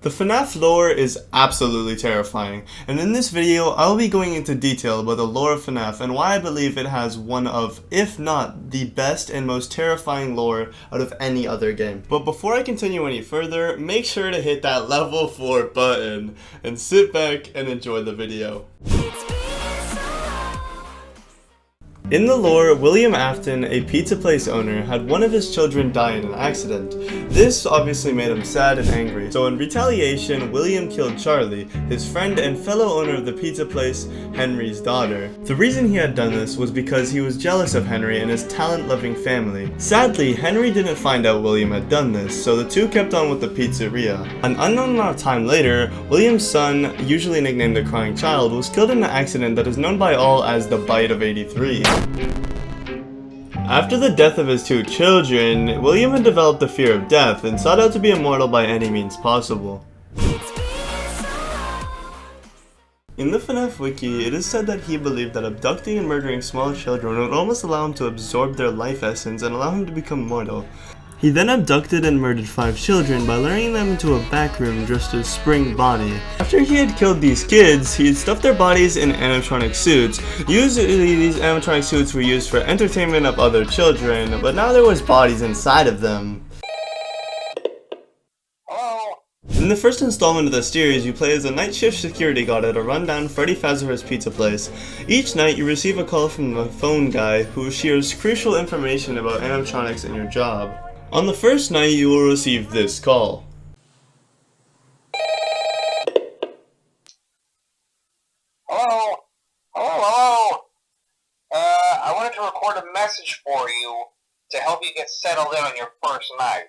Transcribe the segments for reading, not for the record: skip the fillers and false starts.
The FNAF lore is absolutely terrifying, and in this video I will be going into detail about the lore of FNAF and why I believe it has one of, if not the best and most terrifying lore out of any other game. But before I continue any further, make sure to hit that level 4 button and sit back and enjoy the video. In the lore, William Afton, a pizza place owner, had one of his children die in an accident. This obviously made him sad and angry, so in retaliation, William killed Charlie, his friend and fellow owner of the pizza place, Henry's daughter. The reason he had done this was because he was jealous of Henry and his talent-loving family. Sadly, Henry didn't find out William had done this, so the two kept on with the pizzeria. An unknown amount of time later, William's son, usually nicknamed the Crying Child, was killed in an accident that is known by all as the Bite of 83. After the death of his two children, William had developed a fear of death and sought out to be immortal by any means possible. In the FNAF wiki, it is said that he believed that abducting and murdering small children would almost allow him to absorb their life essence and allow him to become immortal. He then abducted and murdered 5 children by luring them into a back room dressed as Spring Bonnie. After he had killed these kids, he had stuffed their bodies in animatronic suits. Usually these animatronic suits were used for entertainment of other children, but now there was bodies inside of them. In the first installment of the series, you play as a night shift security guard at a rundown Freddy Fazbear's pizza place. Each night, you receive a call from the phone guy who shares crucial information about animatronics and your job. On the first night, you will receive this call. Hello? Hello? I wanted to record a message for you to help you get settled in on your first night.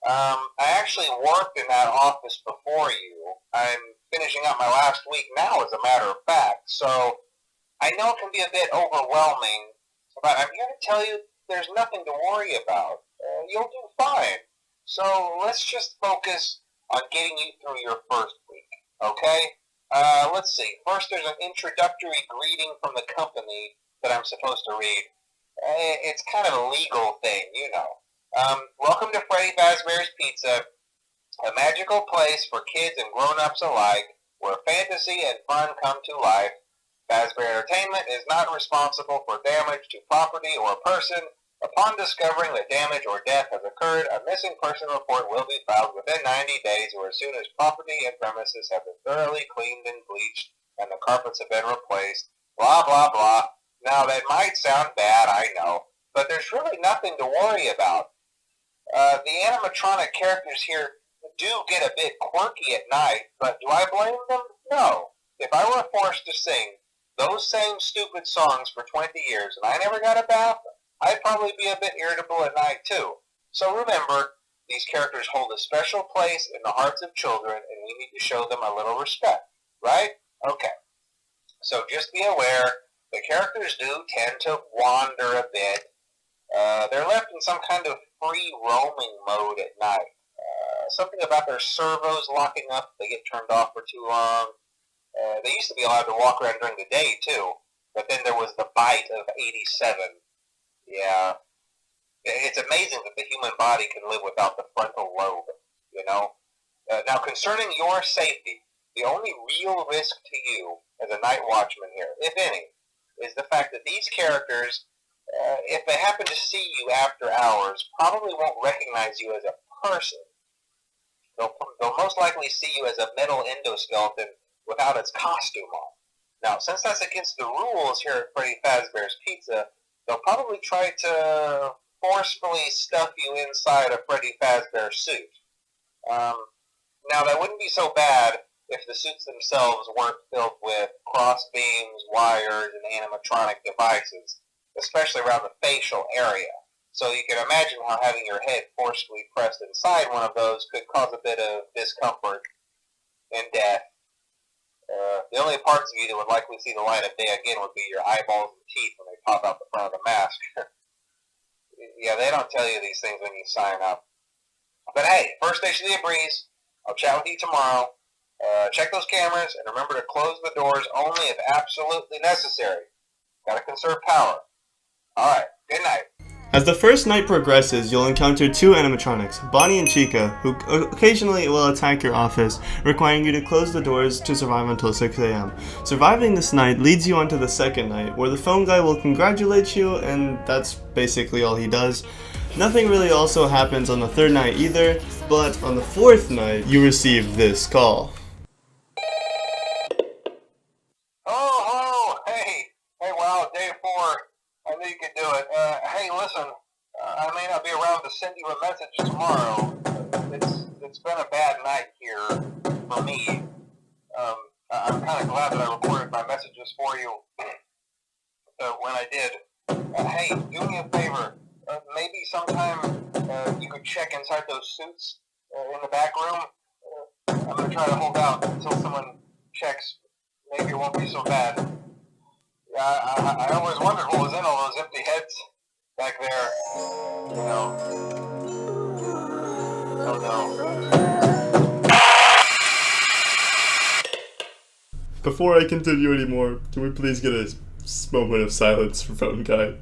I actually worked in that office before you. I'm finishing up my last week now, as a matter of fact, so I know it can be a bit overwhelming, but I'm here to tell you there's nothing to worry about. You'll do fine. So let's just focus on getting you through your first week, okay? Let's see. First, there's an introductory greeting from the company that I'm supposed to read. It's kind of a legal thing, you know. Welcome to Freddy Fazbear's Pizza, a magical place for kids and grown-ups alike, where fantasy and fun come to life. Fazbear Entertainment is not responsible for damage to property or person. Upon discovering that damage or death has occurred, a missing person report will be filed within 90 days or as soon as property and premises have been thoroughly cleaned and bleached and the carpets have been replaced. Blah, blah, blah. Now, that might sound bad, I know, but there's really nothing to worry about. The animatronic characters here do get a bit quirky at night, but do I blame them? No. If I were forced to sing those same stupid songs for 20 years and I never got a bath, I'd probably be a bit irritable at night too. So remember, these characters hold a special place in the hearts of children and we need to show them a little respect, right? Okay. So just be aware, the characters do tend to wander a bit. They're left in some kind of free roaming mode at night. Something about their servos locking up if they get turned off for too long. They used to be allowed to walk around during the day too, but then there was the bite of 87. Yeah, it's amazing that the human body can live without the frontal lobe, you know? Now, concerning your safety, the only real risk to you as a night watchman here, if any, is the fact that these characters, if they happen to see you after hours, probably won't recognize you as a person. They'll most likely see you as a metal endoskeleton without its costume on. Now, since that's against the rules here at Freddy Fazbear's Pizza, they'll probably try to forcefully stuff you inside a Freddy Fazbear suit. Now, that wouldn't be so bad if the suits themselves weren't filled with cross beams, wires, and animatronic devices, especially around the facial area. So you can imagine how having your head forcefully pressed inside one of those could cause a bit of discomfort and death. The only parts of you that would likely see the light of day again would be your eyeballs and teeth when they pop out the front of the mask. Yeah, they don't tell you these things when you sign up. But hey, first station of the breeze. I'll chat with you tomorrow. Check those cameras and remember to close the doors only if absolutely necessary. Gotta conserve power. Alright, good night. As the first night progresses, you'll encounter two animatronics, Bonnie and Chica, who occasionally will attack your office, requiring you to close the doors to survive until 6 a.m. Surviving this night leads you onto the second night, where the phone guy will congratulate you, and that's basically all he does. Nothing really also happens on the third night either, but on the fourth night, you receive this call. Oh, hello! Hey, wow, day 4. I knew you could do it. Hey, listen, I may not be around to send you a message tomorrow. It's been a bad night here for me. I'm kind of glad that I recorded my messages for you when I did. Hey, do me a favor. Maybe sometime you could check inside those suits in the back room. I'm going to try to hold out until someone checks. Maybe it won't be so bad. I always wondered what was in all those empty heads back there. You know. Oh no. Before I continue anymore, can we please get a moment of silence for Phone Guy?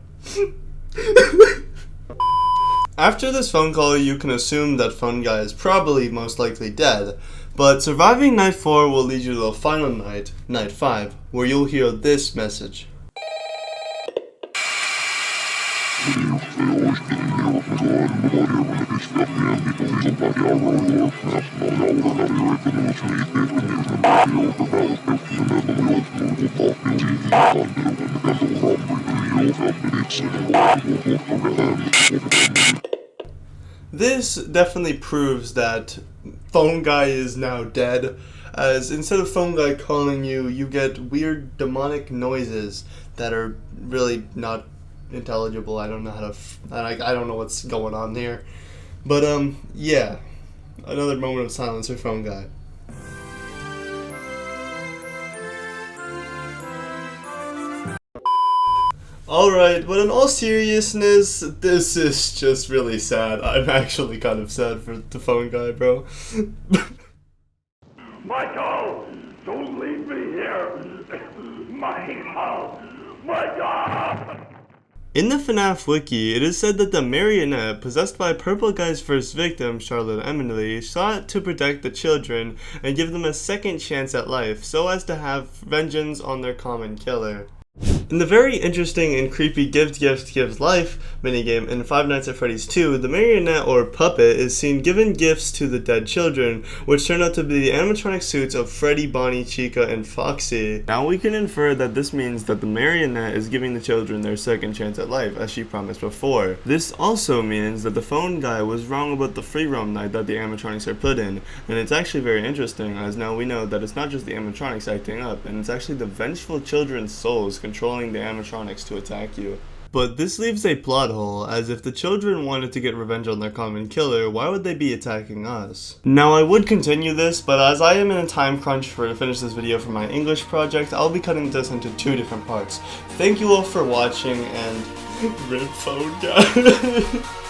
After this phone call, you can assume that Phone Guy is probably most likely dead, but surviving night 4 will lead you to the final night, night 5, where you'll hear this message. This definitely proves that Phone Guy is now dead, as instead of Phone Guy calling you, you get weird demonic noises that are really not intelligible. I don't know how to I don't know what's going on here. But yeah. Another moment of silence for Phone Guy. Alright, but in all seriousness, this is just really sad. I'm actually kind of sad for the Phone Guy, bro. Michael! Don't leave me here! Michael! Michael! In the FNAF wiki, it is said that the marionette, possessed by Purple Guy's first victim, Charlotte Emily, sought to protect the children and give them a second chance at life, so as to have vengeance on their common killer. In the very interesting and creepy Gift Life minigame in Five Nights at Freddy's 2, the marionette or puppet is seen giving gifts to the dead children, which turn out to be the animatronic suits of Freddy, Bonnie, Chica, and Foxy. Now we can infer that this means that the marionette is giving the children their second chance at life, as she promised before. This also means that the Phone Guy was wrong about the free roam night that the animatronics are put in, and it's actually very interesting, as now we know that it's not just the animatronics acting up, and it's actually the vengeful children's souls controlling the animatronics to attack you. But this leaves a plot hole, as if the children wanted to get revenge on their common killer, why would they be attacking us? Now I would continue this, but as I am in a time crunch to finish this video for my English project, I'll be cutting this into 2 different parts. Thank you all for watching, and RIP Phone Guy.